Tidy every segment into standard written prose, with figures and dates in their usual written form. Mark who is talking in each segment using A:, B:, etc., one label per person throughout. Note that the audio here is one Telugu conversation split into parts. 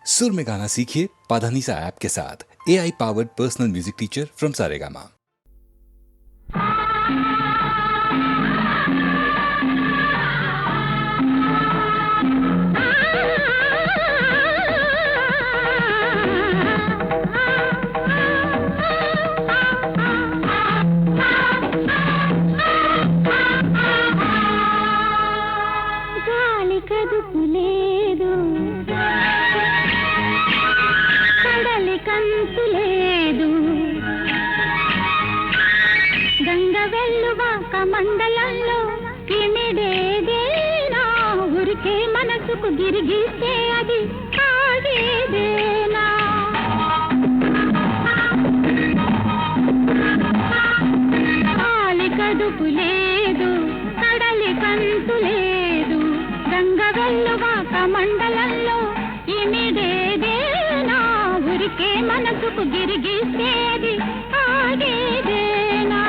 A: सुर में गाना सीखिए पाधानीसा ऐप के साथ। AI powered personal music teacher from Saregama.
B: మండలంలో ఇమిడేదేనా ఊరికే మనసుకు గిరిగిస్తే అది ఆగేదేనా కాలి కడుపు లేదు కడలి కంతు లేదు గంగ వెల్లువాక మండలంలో ఇమిడేదేనా ఊరికే మనసుకు గిరిగిస్తే అది ఆగేదేనా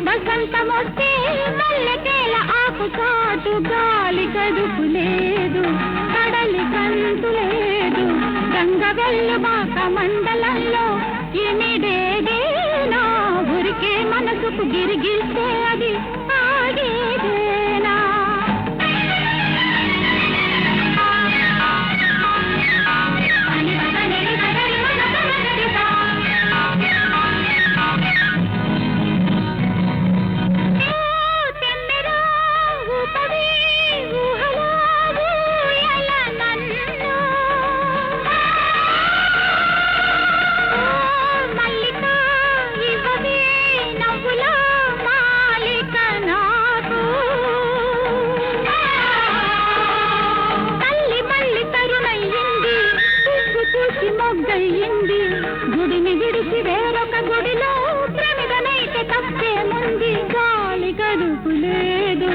B: బసంతమొస్తే మల్లెకేల ఆకు చాటు గాలి కడుపు లేదు కడలి కంతు లేదు గంగ వెల్లువాక మండలంలో ఇమిడేదేనా ఊరికే మనసుకు గిరిగిస్తే అది ఆగేదేనా మొగ్గయింది గుడిని విడిచి వేరొక గుడిలో ప్రమిదనైతే తప్పేముంది గాలి గడుపు లేదు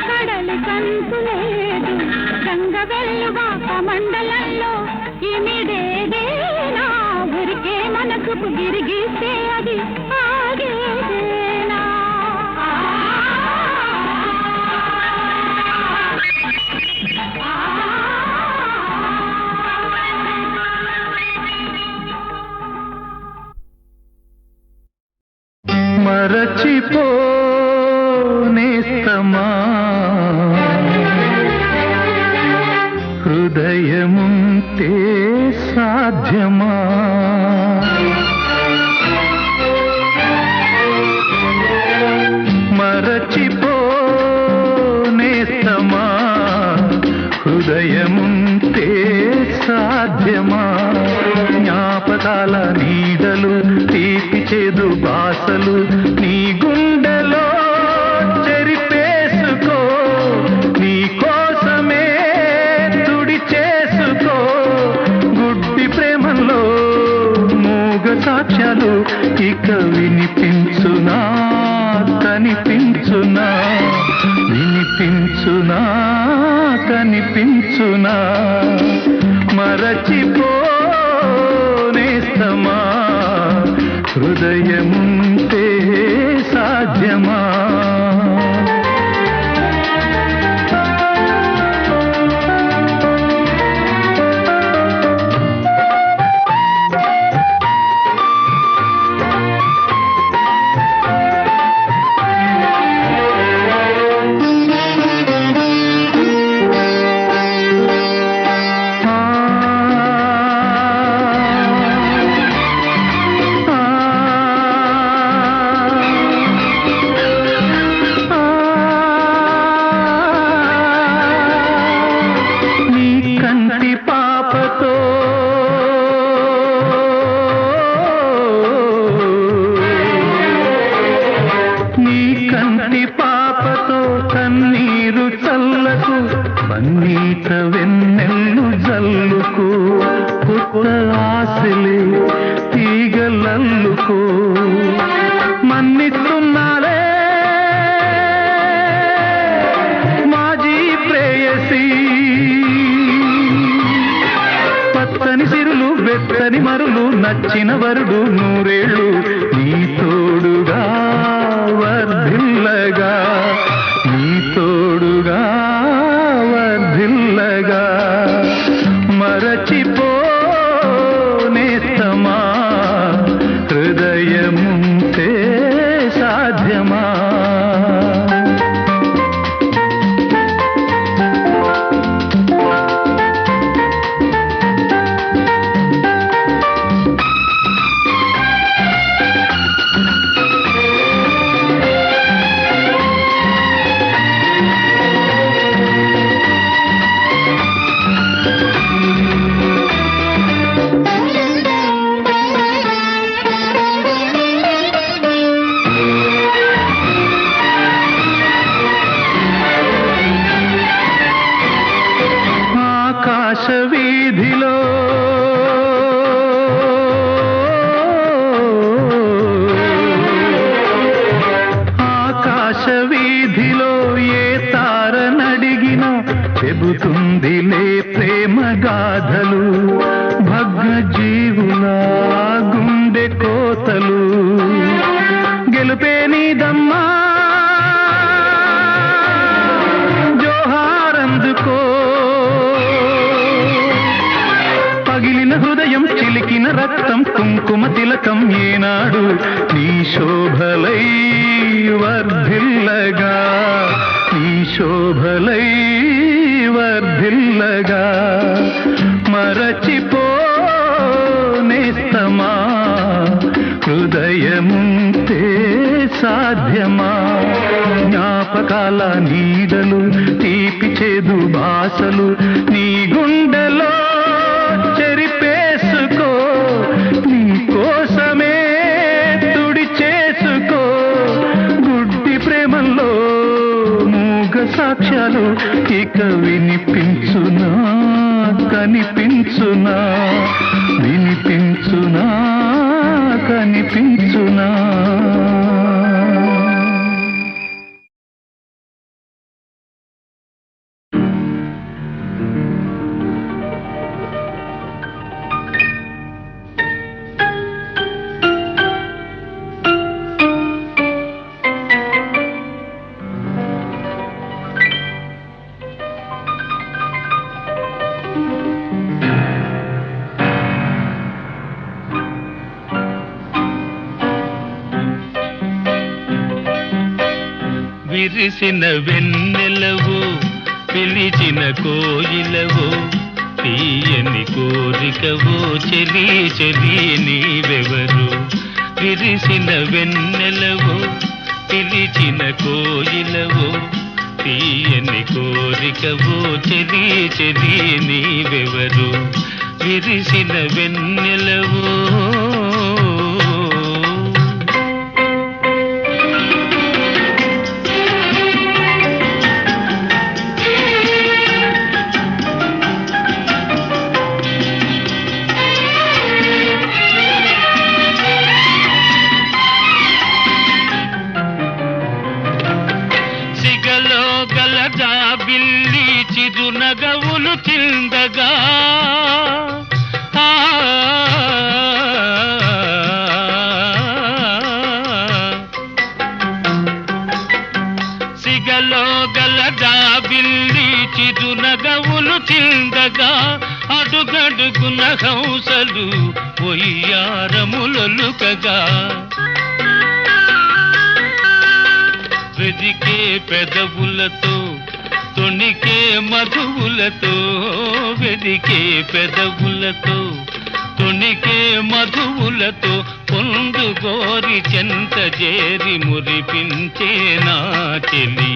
B: కడలి కంతు లేదు గంగ వెల్లువాక మండలంలో ఇమిడేదేనా ఊరికే మనసుకు గిరిగిస్తే అది ఆగేదేనా
C: మరచిపోనేస్తమా హృదయముంటే సాధ్యమా మరచిపోనేస్తమా హృదయముంటే సాధ్యమా జ్ఞాపకాల నీడలు తీపి చేదు బాసలు నీ గుండెలో చెరిపేసుకో నీ కోసమే తుడి చేసుకో గుడ్డి ప్రేమలో మూగ సాక్ష్యాలు ఇక వినిపించునా కనిపించునా వినిపించునా కనిపించునా మరచిపోనేస్తమా హృదయముంటే సాధ్యమా కంటి పాపతో కన్నీరు చల్లకు పన్నీట వెన్నెల్లు జల్లుకో కొత్త ఆశలే తీగలల్లుకో మన్నిస్తున్నాలే మాజీ ప్రేయసి పచ్చని సిరులు వెచ్చని మరులు నచ్చిన వరుడు నూరేళ్ళు నీ తోడుగా వర్ధిల్లగా నీ తోడుగా వర్ధిల్లగా మరచిపోనేస్తమా హృదయముంటే సాధ్యమా ఆకాశ వీధిలో ఆకాశ వీధిలో ఏ తారనడిగినా చెబుతుందిలే ప్రేమ గాథలు భగ్న జీవులా గుండె కోతలు గెలుపే నీదమ్మా జోహారందుకో పగిలిన హృదయం చిలికిన రక్తం కుంకుమ తిలకం ఏనాడు నీ శోభలై వర్ధిల్లగా నీ శోభలై వర్ధిల్లగా మరచిపోనేస్తమా హృదయముంటే సాధ్యమా జ్ఞాపకాల నీడలు తీపి చేదు భాషలు నీ గుండెలో చెరిపేసుకో నీ కోసమే తుడి చేసుకో గుడ్డి ప్రేమల్లో మూగ సాక్ష్యాలు ఇక వినిపించునా కనిపించునా వినిపించునా కనిపించునా
D: విరిసిన వెన్నెలవు పిలిచిన కోయిలవు తీయని కోరికవో చెలి చెలి నీవెవరు విరిసిన వెన్నెలవు పిలిచిన కోయిలవు తీయని కోరికవో చెలి చెలి నీవెవరు విరిసిన వెన్నెలవు బిల్లి చిరునగవులు చిందగా సిగలో గలదా బిల్లి చిరునగవులు చిందగా అడుగడుగున హంసలు ఒయ్యారములొలుకగా వెదికే పెదవులతో తొణికే మధువులతో వెదికే పెదవులతో తొణికే మధువులతో పొందు గోరి చెంత చేరి మురిపించే నా చెలి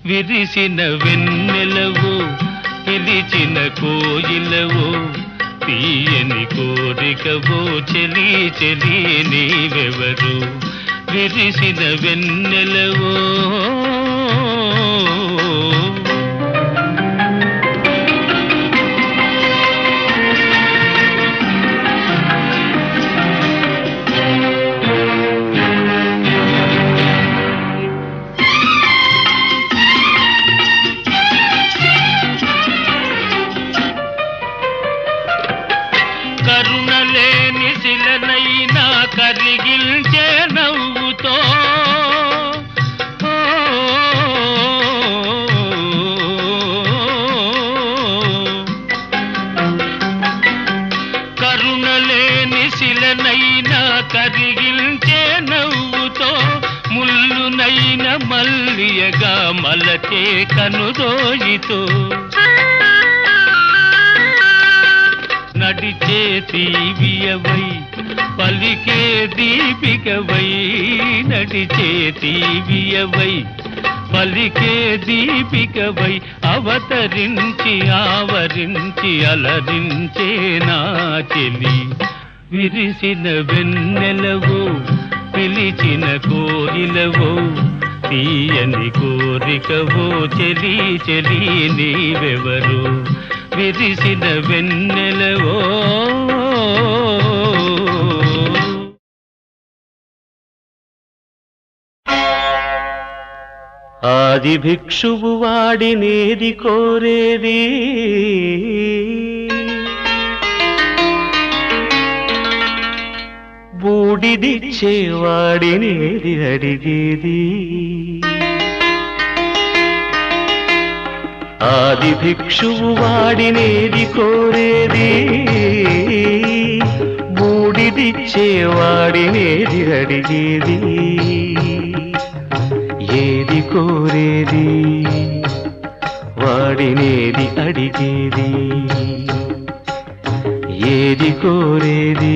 D: విరిసిన వెన్నెలవు పిలిచిన కోయిలవు తీయని కోరికవో చెలి చెలి నీవెవరు విరిసిన వెన్నెలవో కరుణలేని శిలనైనా కరిగిల్చే నవ్వుతో కరుణలేని శిలనైనా కరిగిల్చే నవ్వుతో ముల్లునైన మల్లియగా మలచే కనుదోయితో నడిచే తీవియవై పలికే దీపికవై నడిచే తీవియవై పలికే దీపికవై అవతరించి ఆవరించి అలరించే నా చెలి విరిసిన వెన్నెలవో పిలిచిన కోయిలవో తీయని కోరికవో చెలి చెలి నీవెవరు విరిసిన వెన్నెలవో
C: ఆది భిక్షువు వాడినేది కోరేది బూడిదిచ్చేవాడినేది అడిగేది ఆది భిక్షువు వాడినేది కోరేది బూడిదిచ్చేవాడినేది అడిగేది ఏది కోరేది వాడినేది అడిగేది ఏది కోరేది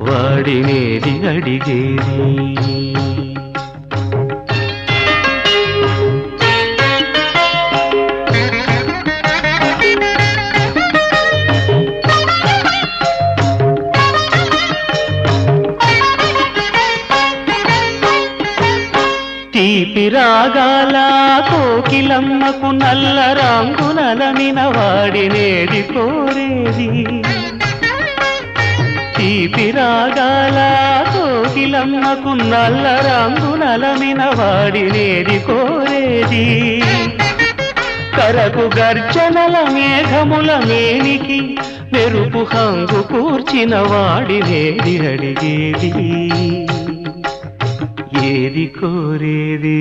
C: వాడినేది అడిగేది తీపి రాగాల కోకిలమ్మకు నల్ల రంగునలమిన వాడినేది కోరేది తీపి రాగాల కోకిలమ్మకు నల్ల రంగునలమిన వాడినేది కోరేది కరకు గర్జనల మేఘముల మేనికి మెరుపు హంగు కూర్చిన వాడినేది అడిగేది ఏది కోరేది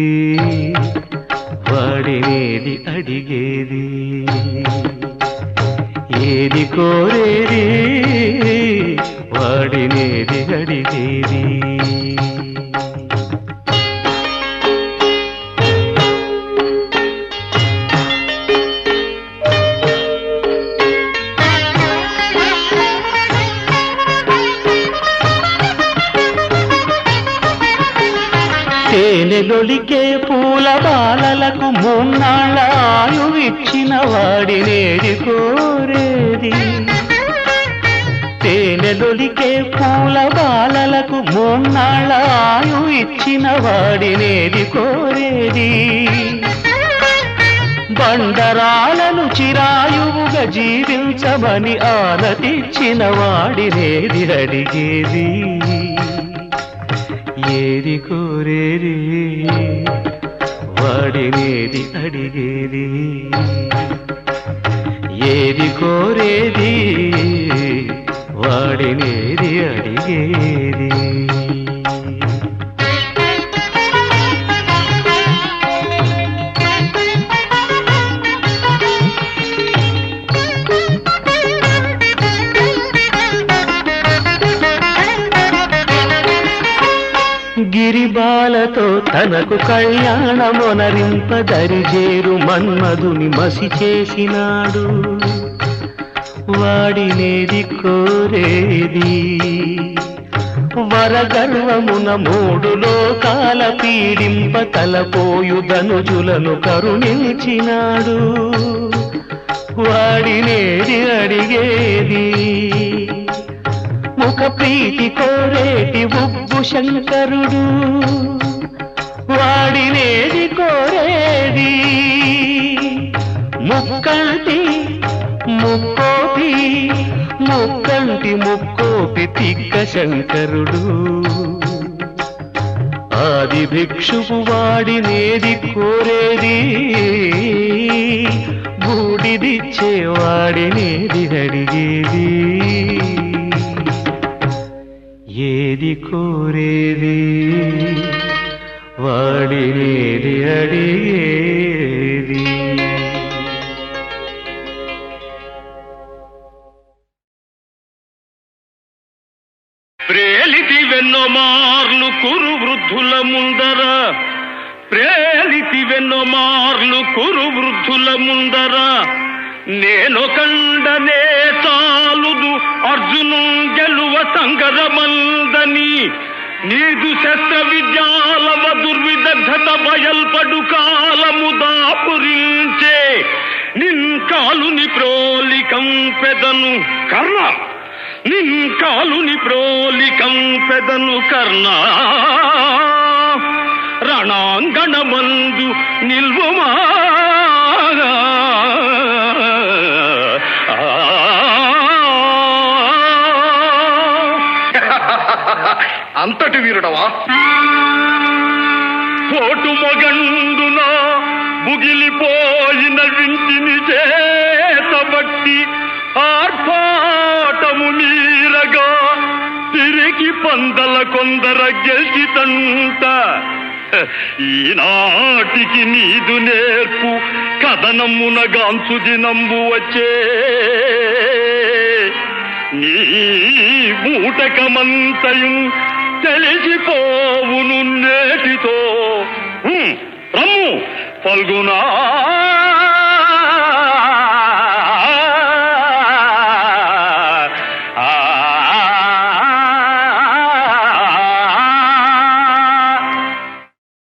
C: వాడినేది అడిగేది ఏది కోరేది వాడినేది అడిగేది తేనెలొలికే పూల బాలలకు మూన్నాళ్ళ ఆయువిచ్చిన వాడినేది కోరేది తేనెలొలికే పూల బాలలకు మూన్నాళ్ళ ఆయువిచ్చిన వాడినేది కోరేది బండరాలను చిరాయువుగా జీవించమని ఆనతిచ్చిన వాడినేది అడిగేది ఏది కోరేది వాడినేది అడిగేది ఏది కోరేది వాడినేది అడిగేది గిరిబాలతో తనకు కళ్యాణమొనరింపదరిజేరు మన్మధుని మసి చేసినాడు వాడినేది కోరేది వరగర్వమున మూడు లోకాల పీడింప తలపోయు ధనుజులను కరుణించినాడు వాడినేది అడిగేది ఒక ప్రీతి కోరేటి ఉబ్బు శంకరుడు వాడినేది కోరేది ముక్కంటి ముక్కోపి ముక్కంటి ముక్కోపి తిక్క శంకరుడు ఆది భిక్షువు వాడినేది కోరేది బూడిదిచ్చేవాడినేది అడిగేది ఏది కోరేది వాడినేది అడిగేది.
D: ప్రేలితి వెన్నో మార్లు కురు వృద్ధుల ముందర ప్రేలితి వెన్నో మార్లు కురు వృద్ధుల ముందర నేను కండనే చాలుదు అర్జును గెలువ సంగరమందని నీదు శస్త్ర విద్యాలవ దుర్విదగ్ధత బయల్పడు కాలము దాపురించే నిన్ కాలుని ప్రోలికం పెదను కర్ణ నిన్ కాలుని ప్రోలికం పెదను కర్ణ రణాంగణమందు నిల్వుమా
C: అంతటి వీరుడవా?
D: కోటు మొగండున బుగిలిపోయిన వింటిని చేతబట్టి ఆర్భాటము మీరగా తిరిగి పందల కొందర గెలిచితంట ఈనాటికి నీదు నేర్పు కథనమున గాంచు దినంబు వచ్చే నీ బూటకమంతయు తెలిసిపోవును నేటితో రమ్ము ఫల్గునా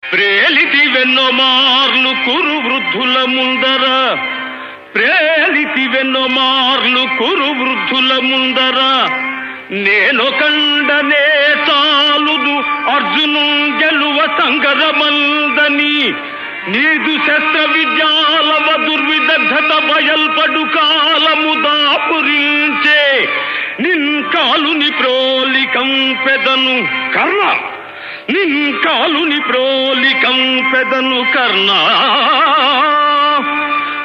D: ప్రేలితి వెన్నో మార్లు కురు వృద్ధుల ముందర ప్రేలితి వెన్నో మార్లు కురు వృద్ధుల ముందర నేను కండనే చాలుదు అర్జును గెలువ సంగరమందని నీదు శస్త్ర విద్యాలవ దుర్విదగ్ధత బయల్పడు కాలము దాపురించే నిన్ కాలుని ప్రోలికం పెదను కర్ణ నిన్ కాలుని ప్రోలికం పెదను కర్ణ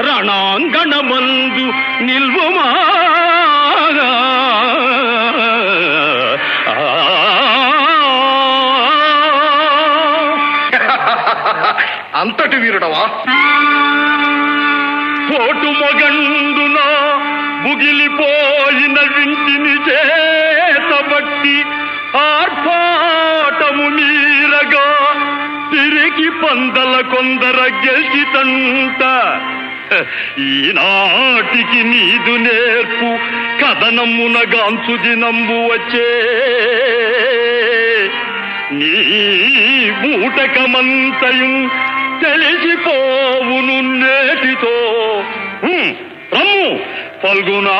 D: రణాంగణమందు నిల్వుమా
C: అంతటి వీరుడవా?
D: కోటు మొగండున బుగిలిపోయిన వింటిని చేతబట్టి ఆర్భాటము మీరగా తిరిగి పందల కొందర గెలిచితంట ఈనాటికి నీదు నేర్పు కథనమున గాంచు దినంబు వచ్చే నీ బూటకమంతయు తెలిసిపోవును నేటితో రమ్ము ఫల్గునా